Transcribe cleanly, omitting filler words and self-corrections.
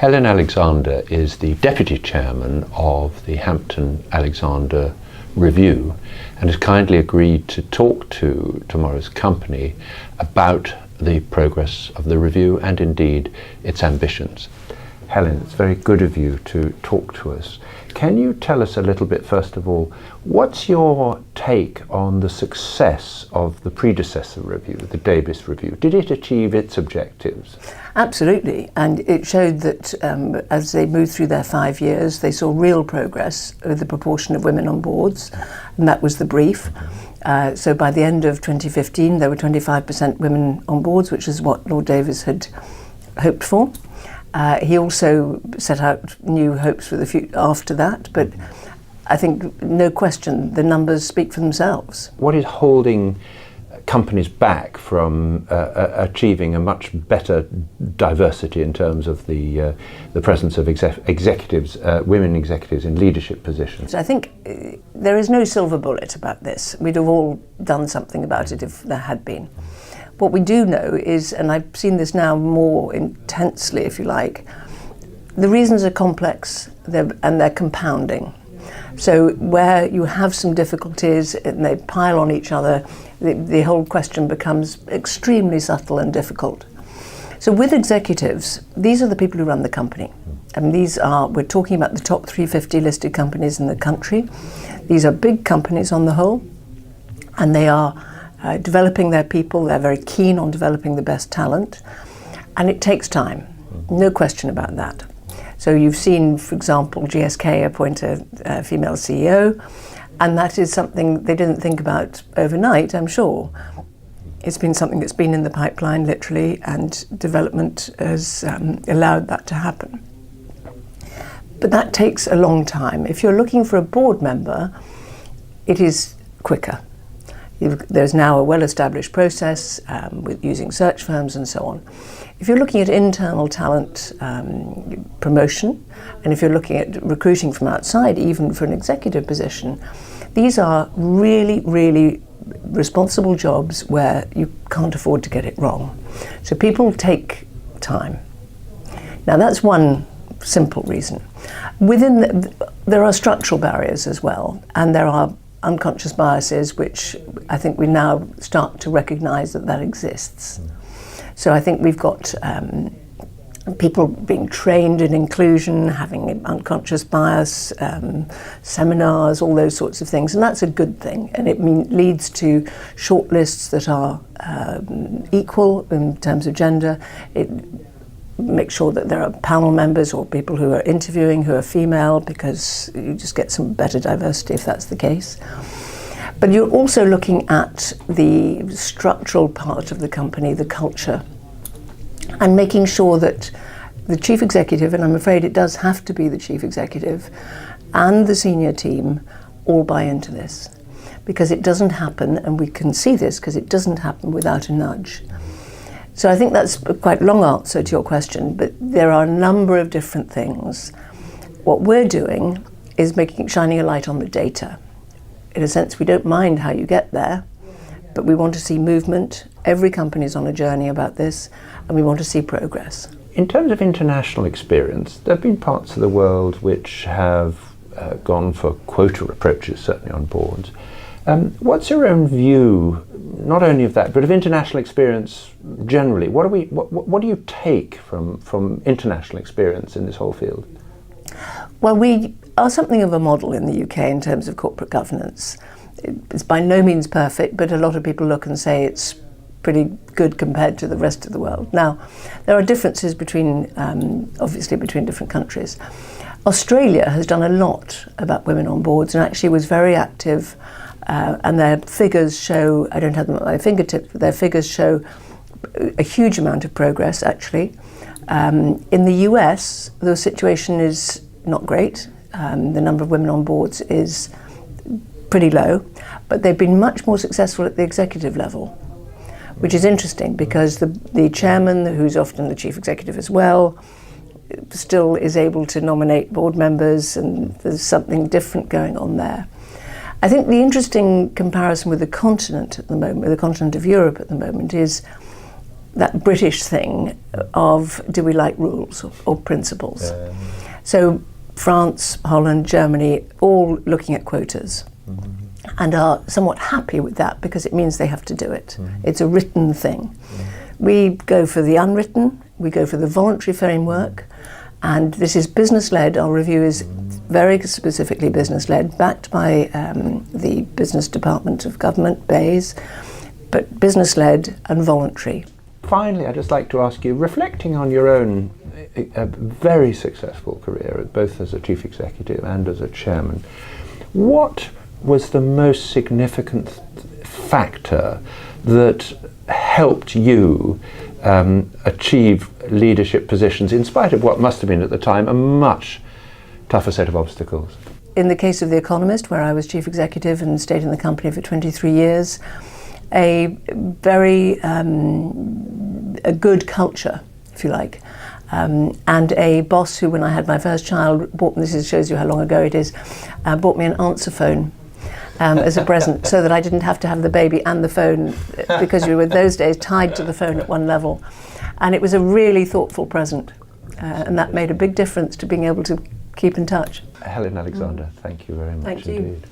Helen Alexander is the Deputy Chairman of the Hampton Alexander Review and has kindly agreed to talk to Tomorrow's Company about the progress of the review and indeed its ambitions. Helen, it's very good of you to talk to us. Can you tell us a little bit, first of all, what's your take on the success of the predecessor review, the Davis Review? Did it achieve its objectives? Absolutely, and it showed that as they moved through their 5 years, they saw real progress with the proportion of women on boards, and that was the brief. So by the end of 2015, there were 25% women on boards, which is what Lord Davis had hoped for. He also set out new hopes for the future after that, but I think no question the numbers speak for themselves. What is holding companies back from achieving a much better diversity in terms of the presence of executives, women executives in leadership positions? I think there is no silver bullet about this. We'd have all done something about it if there had been. What we do know is, and I've seen this now more intensely, if you like, the reasons are complex and they're compounding. So where you have some difficulties and they pile on each other, the whole question becomes extremely subtle and difficult. So with executives, these are the people who run the company. And we're talking about the top 350 listed companies in the country. These are big companies on the whole, and they are developing their people. They're very keen on developing the best talent, and it takes time, no question about that. So you've seen, for example, GSK appoint a female CEO, and that is something they didn't think about overnight, I'm sure. It's been something that's been in the pipeline, literally, and development has allowed that to happen. But that takes a long time. If you're looking for a board member, it is quicker. There's now a well-established process with using search firms and so on. If you're looking at internal talent promotion, and if you're looking at recruiting from outside, even for an executive position, these are really, really responsible jobs where you can't afford to get it wrong. So people take time. Now that's one simple reason. There are structural barriers as well, and there are unconscious biases, which I think we now start to recognise that exists. So I think we've got people being trained in inclusion, having unconscious bias, seminars, all those sorts of things, and that's a good thing. And it leads to shortlists that are equal in terms of gender. It makes sure that there are panel members or people who are interviewing who are female, because you just get some better diversity if that's the case. But you're also looking at the structural part of the company, the culture, and making sure that the chief executive, and I'm afraid it does have to be the chief executive, and the senior team all buy into this. Because it doesn't happen, and we can see this, because it doesn't happen without a nudge. So I think that's a quite long answer to your question, but there are a number of different things. What we're doing is shining a light on the data. In a sense, we don't mind how you get there, but we want to see movement. Every company's on a journey about this, and we want to see progress. In terms of international experience, there have been parts of the world which have gone for quota approaches, certainly on boards. What's your own view, not only of that, but of international experience generally? What do you take from international experience in this whole field? Well, we are something of a model in the UK in terms of corporate governance. It's by no means perfect, but a lot of people look and say it's pretty good compared to the rest of the world. Now, there are differences obviously between different countries. Australia has done a lot about women on boards and actually was very active. And their figures show, I don't have them at my fingertips, but their figures show a huge amount of progress, actually. In the US, the situation is not great. The number of women on boards is pretty low, but they've been much more successful at the executive level, which is interesting because the chairman, who's often the chief executive as well, still is able to nominate board members, and there's something different going on there. I think the interesting comparison with the continent at the moment, with the continent of Europe at the moment, is that British thing of do we like rules or principles. So France, Holland, Germany, all looking at quotas and are somewhat happy with that because it means they have to do it. It's a written thing. We go for the unwritten, we go for the voluntary framework, and this is business-led. Our review is very specifically business-led, backed by the Business Department of Government, BEIS, but business-led and voluntary. Finally, I'd just like to ask you, reflecting on your own very successful career, both as a chief executive and as a chairman, what was the most significant factor that helped you achieve leadership positions in spite of what must have been at the time a much tougher set of obstacles? In the case of The Economist, where I was chief executive and stayed in the company for 23 years, a very a good culture, if you like, and a boss who, when I had my first child, this shows you how long ago it is, bought me an answer phone as a present so that I didn't have to have the baby and the phone, because you were those days tied to the phone at one level. And it was a really thoughtful present, and that made a big difference to being able to keep in touch. Helen Alexander, thank you very much indeed.